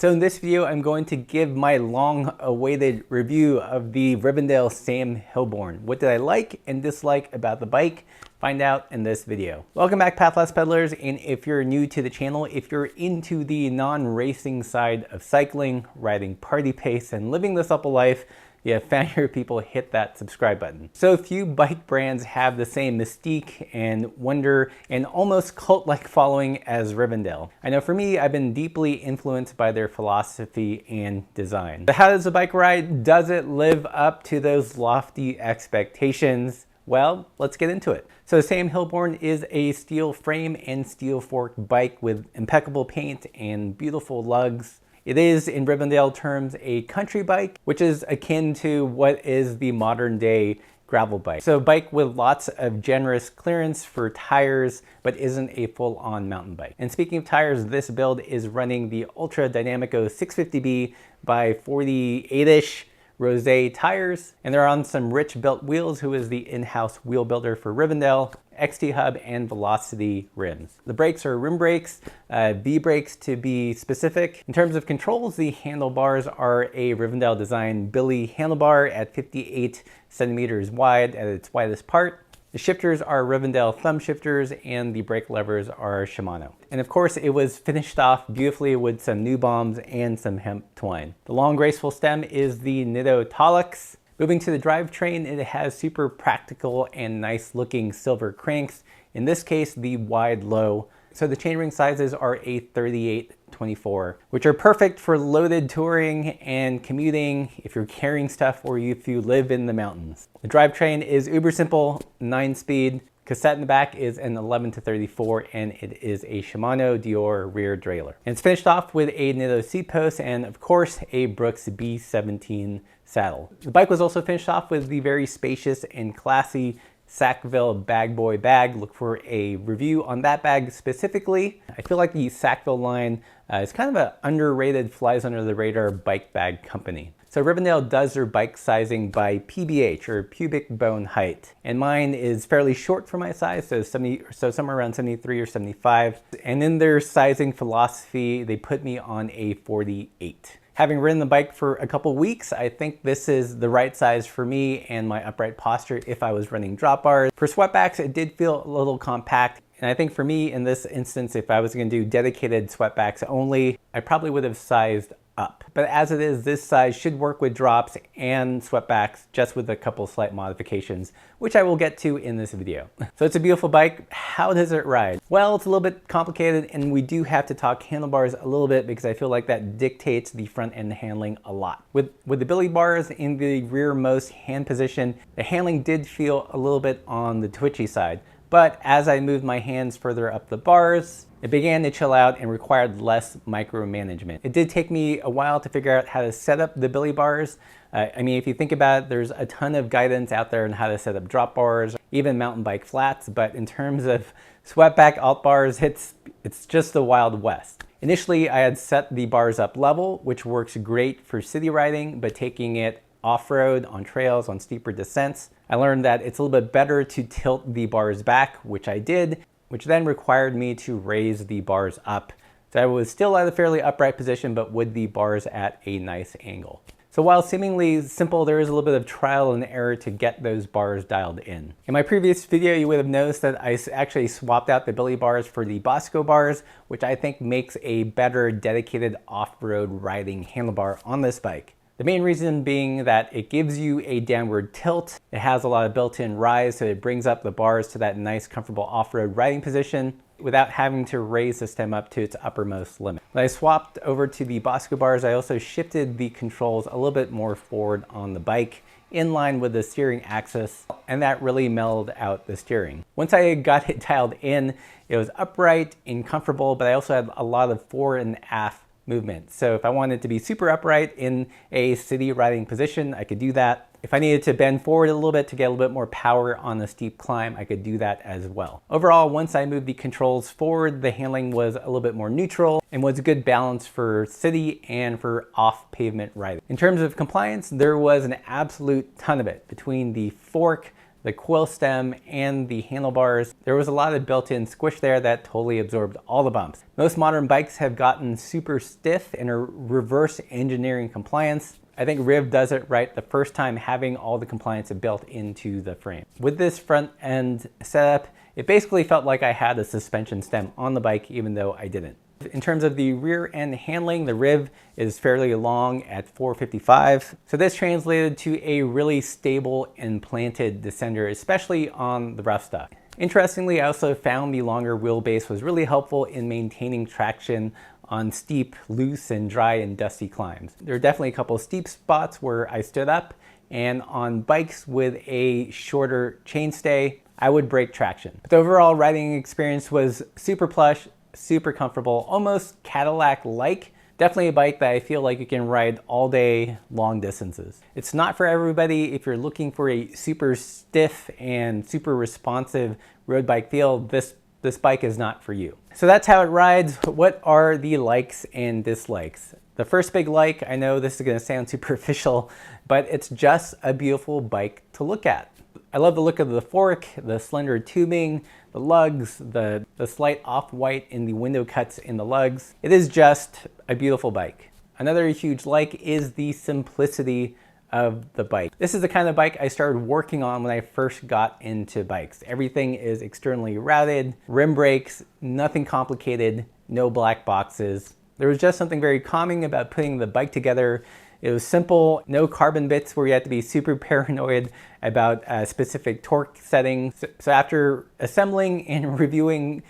So in this video, I'm going to give my long-awaited review of the Rivendell Sam Hillborne. What did I like and dislike about the bike? Find out in this video. Welcome back, Pathless Peddlers, and if you're new to the channel, if you're into the non-racing side of cycling, riding party pace, and living the supple life, yeah, fan your people, hit that subscribe button. So few bike brands have the same mystique and wonder and almost cult-like following as Rivendell. I know for me, I've been deeply influenced by their philosophy and design. But how does a bike ride? Does it live up to those lofty expectations? Well, let's get into it. So Sam Hillborne is a steel frame and steel fork bike with impeccable paint and beautiful lugs. It is, in Rivendell terms, a country bike, which is akin to what is the modern day gravel bike. So a bike with lots of generous clearance for tires, but isn't a full-on mountain bike. And speaking of tires, this build is running the Ultra Dynamico 650B by 48-ish Rosé tires, and they're on some Rich Built Wheels, who is the in-house wheel builder for Rivendell, XT Hub, and Velocity rims. The brakes are rim brakes, V brakes to be specific. In terms of controls, the handlebars are a Rivendell design Billy handlebar at 58 centimeters wide at its widest part. The shifters are Rivendell thumb shifters, and the brake levers are Shimano. And of course, it was finished off beautifully with some new bombs and some hemp twine. The long graceful stem is the Nitto Talux. Moving to the drivetrain, it has super practical and nice looking silver cranks. In this case, the wide low. So the chainring sizes are a 38-24, which are perfect for loaded touring and commuting if you're carrying stuff or if you live in the mountains. The drivetrain is uber simple, 9-speed. Cassette in the back is an 11-34, and it is a Shimano Dior rear derailleur. And it's finished off with a Nitto seat post and, of course, a Brooks B17 saddle. The bike was also finished off with the very spacious and classy Sackville Bag Boy bag. Look for a review on that bag specifically. I feel like the Sackville line is kind of an underrated, flies under the radar bike bag company. So Rivendell does their bike sizing by PBH, or pubic bone height. And mine is fairly short for my size, so somewhere around 73 or 75. And in their sizing philosophy, they put me on a 48. Having ridden the bike for a couple weeks, I think this is the right size for me and my upright posture if I was running drop bars. For sweatbacks, it did feel a little compact. And I think for me in this instance, if I was going to do dedicated sweatbacks only, I probably would have sized up. But as it is, this size should work with drops and sweatbacks, just with a couple slight modifications, which I will get to in this video. So it's a beautiful bike. How does it ride? Well, it's a little bit complicated, and we do have to talk handlebars a little bit because I feel like that dictates the front end handling a lot. With the Billy bars in the rearmost hand position, the handling did feel a little bit on the twitchy side. But as I moved my hands further up the bars, it began to chill out and required less micromanagement. It did take me a while to figure out how to set up the Billy bars. I mean, if you think about it, there's a ton of guidance out there on how to set up drop bars, even mountain bike flats, but in terms of sweatback alt bars, it's just the Wild West. Initially, I had set the bars up level, which works great for city riding, but taking it off-road, on trails, on steeper descents, I learned that it's a little bit better to tilt the bars back, which I did, which then required me to raise the bars up. So I was still at a fairly upright position, but with the bars at a nice angle. So while seemingly simple, there is a little bit of trial and error to get those bars dialed in. In my previous video, you would have noticed that I actually swapped out the Billy bars for the Bosco bars, which I think makes a better dedicated off-road riding handlebar on this bike. The main reason being that it gives you a downward tilt. It has a lot of built-in rise, so it brings up the bars to that nice, comfortable off-road riding position without having to raise the stem up to its uppermost limit. When I swapped over to the Bosco bars, I also shifted the controls a little bit more forward on the bike, in line with the steering axis, and that really mellowed out the steering. Once I got it dialed in, it was upright and comfortable, but I also had a lot of fore and aft movement. So if I wanted to be super upright in a city riding position, I could do that. If I needed to bend forward a little bit to get a little bit more power on a steep climb, I could do that as well. Overall, once I moved the controls forward, the handling was a little bit more neutral and was a good balance for city and for off-pavement riding. In terms of compliance, there was an absolute ton of it between the fork, the coil stem, and the handlebars. There was a lot of built-in squish there that totally absorbed all the bumps. Most modern bikes have gotten super stiff and are reverse engineering compliance. I think Riv does it right the first time, having all the compliance built into the frame. With this front end setup, it basically felt like I had a suspension stem on the bike even though I didn't. In terms of the rear end handling, the Riv is fairly long at 455. So this translated to a really stable and planted descender, especially on the rough stuff. Interestingly, I also found the longer wheelbase was really helpful in maintaining traction on steep, loose, and dry and dusty climbs. There are definitely a couple of steep spots where I stood up, and on bikes with a shorter chainstay, I would break traction. But the overall riding experience was super plush, super comfortable, almost Cadillac-like. Definitely a bike that I feel like you can ride all day, long distances. It's not for everybody. If you're looking for a super stiff and super responsive road bike feel, this bike is not for you. So that's how it rides. What are the likes and dislikes? The first big like, I know this is gonna sound superficial, but it's just a beautiful bike to look at. I love the look of the fork, the slender tubing, the lugs, the slight off-white in the window cuts in the lugs. It is just a beautiful bike. Another huge like is the simplicity of the bike. This is the kind of bike I started working on when I first got into bikes. Everything is externally routed, rim brakes, nothing complicated, no black boxes. There was just something very calming about putting the bike together. It was simple, no carbon bits where you had to be super paranoid about specific torque settings. So after assembling and reviewing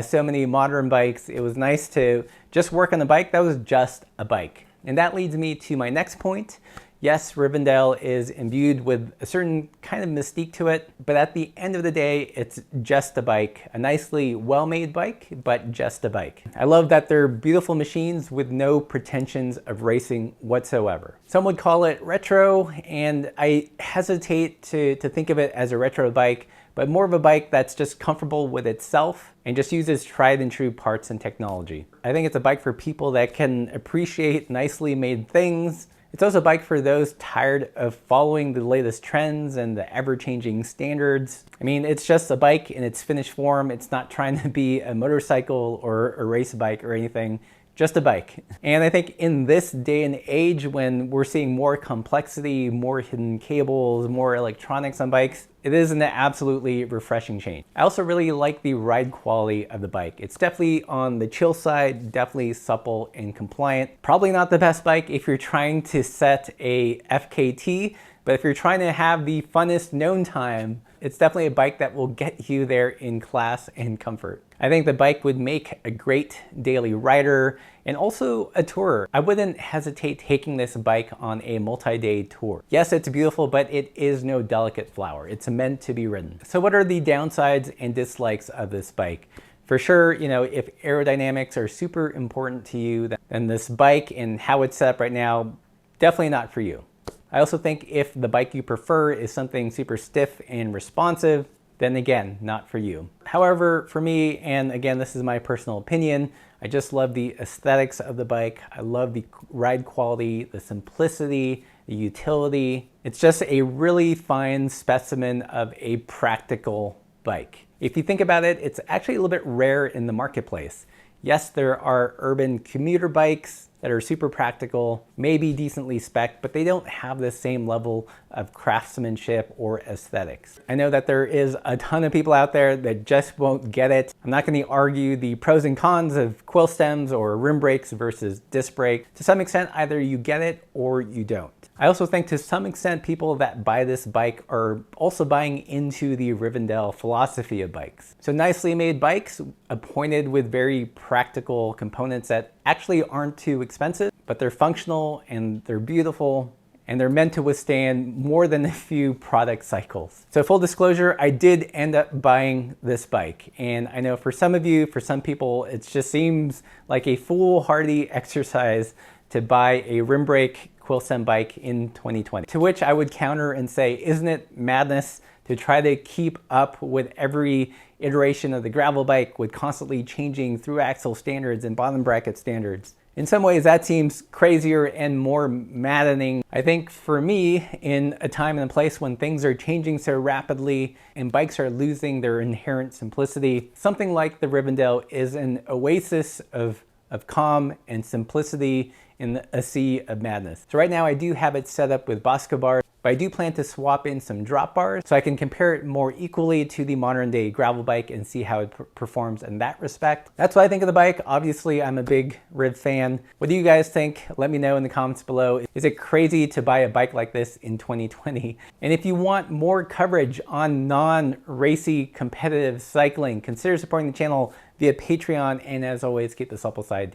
so many modern bikes, it was nice to just work on the bike that was just a bike. And that leads me to my next point. Yes, Rivendell is imbued with a certain kind of mystique to it, but at the end of the day, it's just a bike, a nicely well-made bike, but just a bike. I love that they're beautiful machines with no pretensions of racing whatsoever. Some would call it retro, and I hesitate to think of it as a retro bike, but more of a bike that's just comfortable with itself and just uses tried and true parts and technology. I think it's a bike for people that can appreciate nicely made things. It's also a bike for those tired of following the latest trends and the ever-changing standards. I mean, it's just a bike in its finished form. It's not trying to be a motorcycle or a race bike or anything, just a bike. And I think in this day and age when we're seeing more complexity, more hidden cables, more electronics on bikes, it is an absolutely refreshing change. I also really like the ride quality of the bike. It's definitely on the chill side, definitely supple and compliant. Probably not the best bike if you're trying to set a FKT, but if you're trying to have the funnest known time, it's definitely a bike that will get you there in class and comfort. I think the bike would make a great daily rider and also a tourer. I wouldn't hesitate taking this bike on a multi-day tour. Yes, it's beautiful, but it is no delicate flower. It's meant to be ridden. So what are the downsides and dislikes of this bike? For sure, you know, if aerodynamics are super important to you, then this bike and how it's set up right now, definitely not for you. I also think if the bike you prefer is something super stiff and responsive, then again, not for you. However, for me, and again, this is my personal opinion, I just love the aesthetics of the bike. I love the ride quality, the simplicity, the utility. It's just a really fine specimen of a practical bike. If you think about it, it's actually a little bit rare in the marketplace. Yes, there are urban commuter bikes that are super practical, maybe decently spec'd, but they don't have the same level of craftsmanship or aesthetics. I know that there is a ton of people out there that just won't get it. I'm not going to argue the pros and cons of quill stems or rim brakes versus disc brake. To some extent, either you get it or you don't. I also think to some extent people that buy this bike are also buying into the Rivendell philosophy of bikes. So nicely made bikes, appointed with very practical components that actually aren't too expensive, but they're functional and they're beautiful and they're meant to withstand more than a few product cycles. So full disclosure, I did end up buying this bike. And I know for some of you, for some people, it just seems like a foolhardy exercise to buy a rim brake quill stem bike in 2020. To which I would counter and say, isn't it madness to try to keep up with every iteration of the gravel bike with constantly changing through axle standards and bottom bracket standards? In some ways, that seems crazier and more maddening. I think for me, in a time and a place when things are changing so rapidly and bikes are losing their inherent simplicity, something like the Rivendell is an oasis of calm and simplicity in a sea of madness. So right now I do have it set up with Bosco bars, but I do plan to swap in some drop bars so I can compare it more equally to the modern day gravel bike and see how it performs in that respect. That's what I think of the bike. Obviously, I'm a big Riv fan. What do you guys think? Let me know in the comments below. Is it crazy to buy a bike like this in 2020? And if you want more coverage on non-racy competitive cycling, consider supporting the channel via Patreon. And as always, keep the supple side down.